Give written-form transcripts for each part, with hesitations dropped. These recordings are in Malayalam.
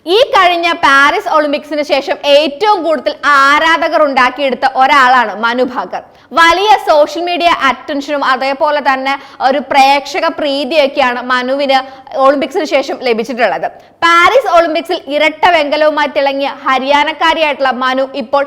ഈ കഴിഞ്ഞ പാരീസ് ഒളിമ്പിക്സിന് ശേഷം ഏറ്റവും കൂടുതൽ ആരാധകർ ഉണ്ടാക്കിയെടുത്ത ഒരാളാണ് മനു ഭാക്കർ. വലിയ സോഷ്യൽ മീഡിയ അറ്റൻഷനും അതേപോലെ തന്നെ ഒരു പ്രേക്ഷക പ്രീതിയൊക്കെയാണ് മനുവിന് ഒളിമ്പിക്സിന് ശേഷം ലഭിച്ചിട്ടുള്ളത്. പാരീസ് ഒളിമ്പിക്സിൽ ഇരട്ട വെങ്കലവുമായി തിളങ്ങിയ ഹരിയാനക്കാരിയായിട്ടുള്ള മനു ഇപ്പോൾ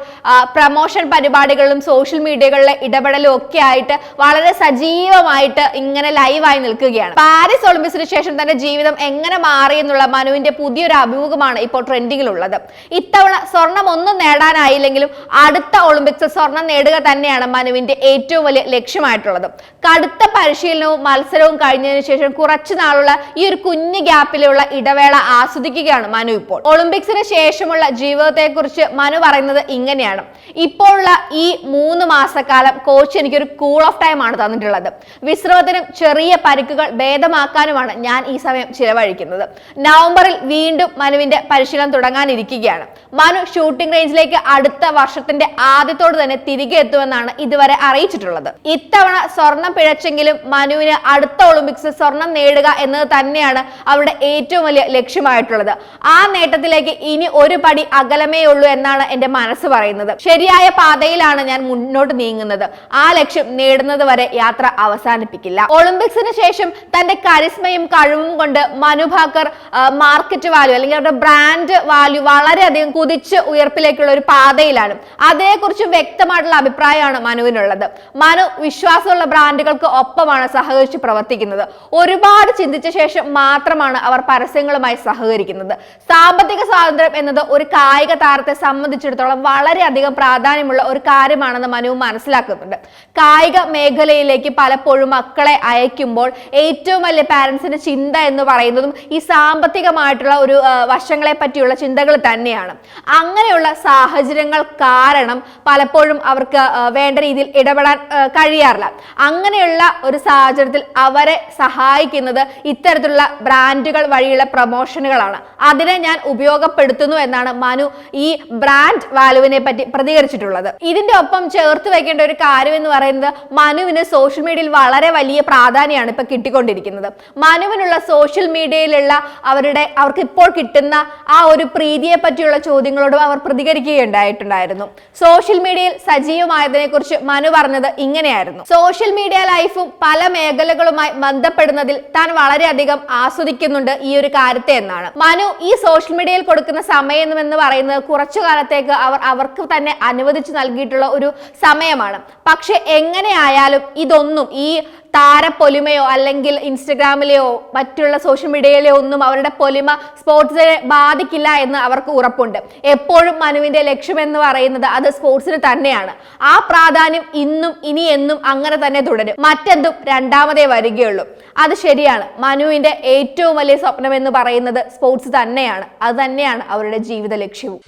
പ്രമോഷൻ പരിപാടികളിലും സോഷ്യൽ മീഡിയകളിലെ ഇടപെടലും ഒക്കെ ആയിട്ട് വളരെ സജീവമായിട്ട് ഇങ്ങനെ ലൈവായി നിൽക്കുകയാണ്. പാരീസ് ഒളിമ്പിക്സിന് ശേഷം തന്റെ ജീവിതം എങ്ങനെ മാറി എന്നുള്ള മനുവിന്റെ പുതിയൊരു അഭിമുഖമാണ് ഇപ്പോൾ ട്രെൻഡിങ്ങിലുള്ളത്. ഇത്തവണ സ്വർണം ഒന്നും നേടാനായില്ലെങ്കിലും അടുത്ത ഒളിമ്പിക്സിൽ സ്വർണം നേടുക തന്നെയാണ് മനുവിന്റെ ഏറ്റവും വലിയ ലക്ഷ്യമായിട്ടുള്ളത്. കടുത്ത പരിശീലനവും മത്സരവും കഴിഞ്ഞതിന് ശേഷം കുറച്ചു നാളുള്ള ഈ ഒരു കുഞ്ഞു ഗ്യാപ്പിലുള്ള ഇടവേള ആസ്വദിക്കുകയാണ് മനു ഇപ്പോൾ. ഒളിമ്പിക്സിന് ശേഷമുള്ള ജീവിതത്തെ കുറിച്ച് മനു പറയുന്നത് ഇങ്ങനെയാണ്: ഇപ്പോഴുള്ള ഈ 3 മാസക്കാലം കോച്ച് എനിക്കൊരു കൂൾ ഓഫ് ടൈം ആണ് തന്നിട്ടുള്ളത്. വിശ്രമത്തിനും ചെറിയ പരിക്കുകൾ ഭേദമാക്കാനുമാണ് ഞാൻ ഈ സമയം ചിലവഴിക്കുന്നത്. നവംബറിൽ വീണ്ടും മനുവിന്റെ പരിശീലനം തുടങ്ങാനിരിക്കുകയാണ്. മനു ഷൂട്ടിംഗ് റേഞ്ചിലേക്ക് അടുത്ത വർഷത്തിന്റെ ആദ്യത്തോട് തന്നെ തിരികെ എത്തുമെന്നാണ് ഇതുവരെ അറിയിച്ചിട്ടുള്ളത്. ഇത്തവണ സ്വർണം പിഴച്ചെങ്കിലും മനുവിന് അടുത്ത ഒളിമ്പിക്സിൽ സ്വർണം നേടുക എന്നത് തന്നെയാണ് അവരുടെ ഏറ്റവും വലിയ ലക്ഷ്യമായിട്ടുള്ളത്. ആ നേട്ടത്തിലേക്ക് ഇനി ഒരു പടി അകലമേ ഉള്ളൂ എന്നാണ് എന്റെ മനസ്സ് പറയുന്നത്. ശരിയായ പാതയിലാണ് ഞാൻ മുന്നോട്ട് നീങ്ങുന്നത്. ആ ലക്ഷ്യം നേടുന്നത് വരെ യാത്ര അവസാനിപ്പിക്കില്ല. ഒളിമ്പിക്സിന് ശേഷം തന്റെ കരിസ്മയും കഴിവും കൊണ്ട് മനു ഭാക്കർ മാർക്കറ്റ് വാല്യൂ അല്ലെങ്കിൽ അവരുടെ ബ്രാൻഡ് വാല്യൂ വളരെയധികം കുതിച്ച് ഉയർപ്പിലേക്കുള്ള ഒരു പാതയിലാണ്. അതേക്കുറിച്ച് വ്യക്തമായിട്ടുള്ള അഭിപ്രായമാണ് മനുവിനുള്ളത്. മനു വിശ്വാസമുള്ള ബ്രാൻഡുകൾക്ക് ഒപ്പമാണ് സഹകരിച്ച് പ്രവർത്തിക്കുന്നത്. ഒരുപാട് ചിന്തിച്ച ശേഷം മാത്രമാണ് അവർ പരസ്യങ്ങളുമായി സഹകരിക്കുന്നത്. സാമ്പത്തിക സ്വാതന്ത്ര്യം എന്നത് ഒരു കായിക താരത്തെ സംബന്ധിച്ചിടത്തോളം വളരെയധികം പ്രാധാന്യമുള്ള ഒരു കാര്യമാണെന്ന് മനു മനസ്സിലാക്കുന്നുണ്ട്. കായിക മേഖലയിലേക്ക് പലപ്പോഴും മക്കളെ അയക്കുമ്പോൾ ഏറ്റവും വലിയ പാരന്റ്സിന്റെ ചിന്ത എന്ന് പറയുന്നതും ഈ സാമ്പത്തികമായിട്ടുള്ള ഒരു വശങ്ങളെ പറ്റിയുള്ള ചിന്തകൾ തന്നെയാണ്. അങ്ങനെയുള്ള സാഹചര്യങ്ങൾ കാരണം പലപ്പോഴും അവർക്ക് വേണ്ട രീതിയിൽ ഇടപെടാൻ കഴിയാറില്ല. അങ്ങനെയുള്ള ഒരു സാഹചര്യത്തിൽ അവരെ സഹായിക്കുന്നത് ഇത്തരത്തിലുള്ള ബ്രാൻഡുകൾ വഴിയുള്ള പ്രൊമോഷനുകളാണ്. അതിനെ ഞാൻ ഉപയോഗപ്പെടുത്തുന്നു എന്നാണ് മനു ഈ ബ്രാൻഡ് വാല്യൂവിനെ പറ്റി പ്രതികരിച്ചിട്ടുള്ളത്. ഇതിന്റെ ഒപ്പം ചേർത്ത് വെക്കേണ്ട ഒരു കാര്യം എന്ന് പറയുന്നത് മനുവിന് സോഷ്യൽ മീഡിയയിൽ വളരെ വലിയ പ്രാധാന്യമാണ് ഇപ്പൊ കിട്ടിക്കൊണ്ടിരിക്കുന്നത്. മനുവിനുള്ള സോഷ്യൽ മീഡിയയിലുള്ള അവർക്ക് ഇപ്പോൾ കിട്ടുന്ന ആ ഒരു പ്രീതിയെ പറ്റിയുള്ള ചോദ്യങ്ങളോടും അവർ പ്രതികരിക്കുകയുണ്ടായിട്ടുണ്ടായിരുന്നു. സോഷ്യൽ മീഡിയയിൽ സജീവമായതിനെ കുറിച്ച് മനു പറഞ്ഞത് ഇങ്ങനെയായിരുന്നു: സോഷ്യൽ മീഡിയ ലൈഫും പല മേഖലകളുമായി ബന്ധപ്പെടുന്നതിൽ താൻ വളരെയധികം ആസ്വദിക്കുന്നുണ്ട് ഈ ഒരു കാര്യത്തെ എന്നാണ്. മനു ഈ സോഷ്യൽ മീഡിയയിൽ കൊടുക്കുന്ന സമയം എന്ന് പറയുന്നത് കുറച്ചു കാലത്തേക്ക് അവർക്ക് തന്നെ അനുവദിച്ചു നൽകിയിട്ടുള്ള ഒരു സമയമാണ്. പക്ഷെ എങ്ങനെയായാലും ഇതൊന്നും ഈ താരപ്പൊലിമയോ അല്ലെങ്കിൽ ഇൻസ്റ്റഗ്രാമിലെയോ മറ്റുള്ള സോഷ്യൽ മീഡിയയിലെയോ ഒന്നും അവരുടെ പൊലിമ സ്പോർട്സിനെ ബാധിക്കില്ല എന്ന് അവർക്ക് ഉറപ്പുണ്ട്. എപ്പോഴും മനുവിന്റെ ലക്ഷ്യം എന്ന് പറയുന്നത് അത് സ്പോർട്സിന് തന്നെയാണ്. ആ പ്രാധാന്യം ഇന്നും ഇനി എന്നും അങ്ങനെ തന്നെ തുടരും. മറ്റെന്തും രണ്ടാമതേ വരികയുള്ളൂ. അത് ശരിയാണ്. മനുവിന്റെ ഏറ്റവും വലിയ സ്വപ്നം എന്ന് പറയുന്നത് സ്പോർട്സ് തന്നെയാണ്. അത് തന്നെയാണ് അവരുടെ ജീവിത ലക്ഷ്യവും.